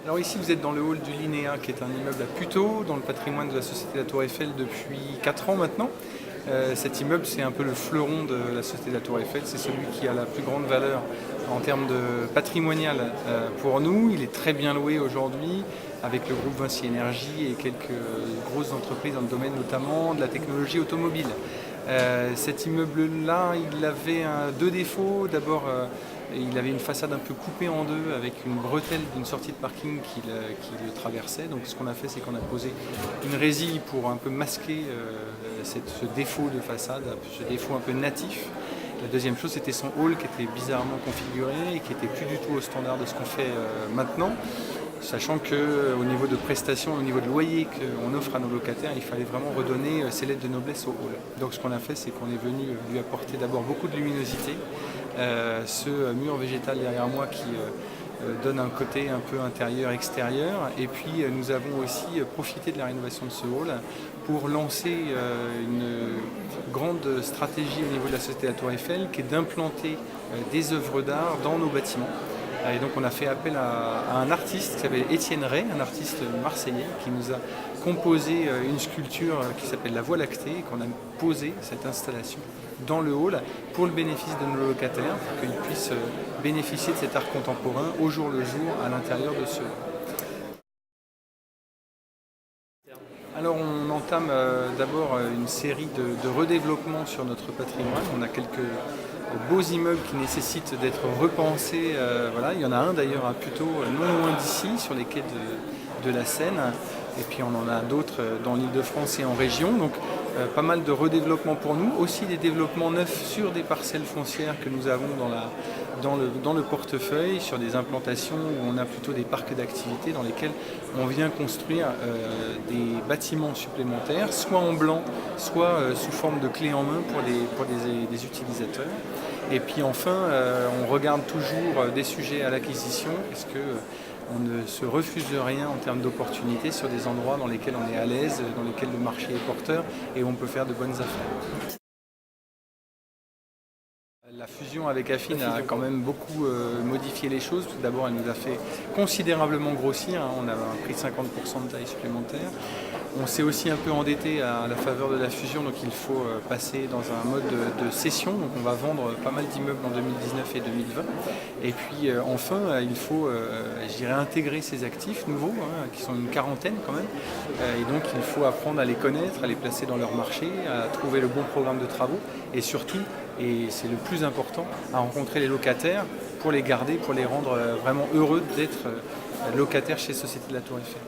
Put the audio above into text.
Alors ici vous êtes dans le hall du Linéa qui est un immeuble à Puteaux dans le patrimoine de la Société de la Tour Eiffel depuis 4 ans maintenant. Cet immeuble c'est un peu le fleuron de la Société de la Tour Eiffel, c'est celui qui a la plus grande valeur en termes de patrimonial pour nous. Il est très bien loué aujourd'hui avec le groupe Vinci Énergie et quelques grosses entreprises dans le domaine notamment de la technologie automobile. Cet immeuble-là, il avait deux défauts. D'abord, il avait une façade un peu coupée en deux avec une bretelle d'une sortie de parking qui le traversait. Donc ce qu'on a fait, c'est qu'on a posé une résille pour un peu masquer ce défaut de façade, ce défaut un peu natif. La deuxième chose, c'était son hall qui était bizarrement configuré et qui n'était plus du tout au standard de ce qu'on fait maintenant. Sachant qu'au niveau de prestations, au niveau de loyer qu'on offre à nos locataires, il fallait vraiment redonner ses lettres de noblesse au hall. Donc ce qu'on a fait, c'est qu'on est venu lui apporter d'abord beaucoup de luminosité. Ce mur végétal derrière moi qui donne un côté un peu intérieur-extérieur. Et puis nous avons aussi profité de la rénovation de ce hall pour lancer une grande stratégie au niveau de la Société de la Tour Eiffel qui est d'implanter des œuvres d'art dans nos bâtiments. Et donc on a fait appel à un artiste qui s'appelle Étienne Ray, un artiste marseillais qui nous a composé une sculpture qui s'appelle La Voie lactée et qu'on a posé cette installation dans le hall pour le bénéfice de nos locataires, pour qu'ils puissent bénéficier de cet art contemporain au jour le jour à l'intérieur de ce hall. Alors on entame d'abord une série de redéveloppements sur notre patrimoine. On a quelques beaux immeubles qui nécessitent d'être repensés. Voilà. Il y en a un d'ailleurs à Puteaux, non loin d'ici, sur les quais de la Seine. Et puis on en a d'autres dans l'Île-de-France et en région. Donc pas mal de redéveloppement pour nous. Aussi des développements neufs sur des parcelles foncières que nous avons dans le portefeuille, sur des implantations où on a plutôt des parcs d'activités dans lesquels on vient construire des bâtiments supplémentaires, soit en blanc, soit sous forme de clé en main pour des utilisateurs. Et puis enfin, on regarde toujours des sujets à l'acquisition, parce que on ne se refuse rien en termes d'opportunités sur des endroits dans lesquels on est à l'aise, dans lesquels le marché est porteur et où on peut faire de bonnes affaires. La fusion avec Affine a quand même beaucoup modifié les choses. Tout d'abord, elle nous a fait considérablement grossir. On a pris 50% de taille supplémentaire. On s'est aussi un peu endetté à la faveur de la fusion, donc il faut passer dans un mode de cession. Donc on va vendre pas mal d'immeubles en 2019 et 2020. Et puis enfin, il faut, je dirais, intégrer ces actifs nouveaux, qui sont une quarantaine quand même. Et donc il faut apprendre à les connaître, à les placer dans leur marché, à trouver le bon programme de travaux et surtout, et c'est le plus important, à rencontrer les locataires pour les garder, pour les rendre vraiment heureux d'être locataires chez Société de la Tour Eiffel.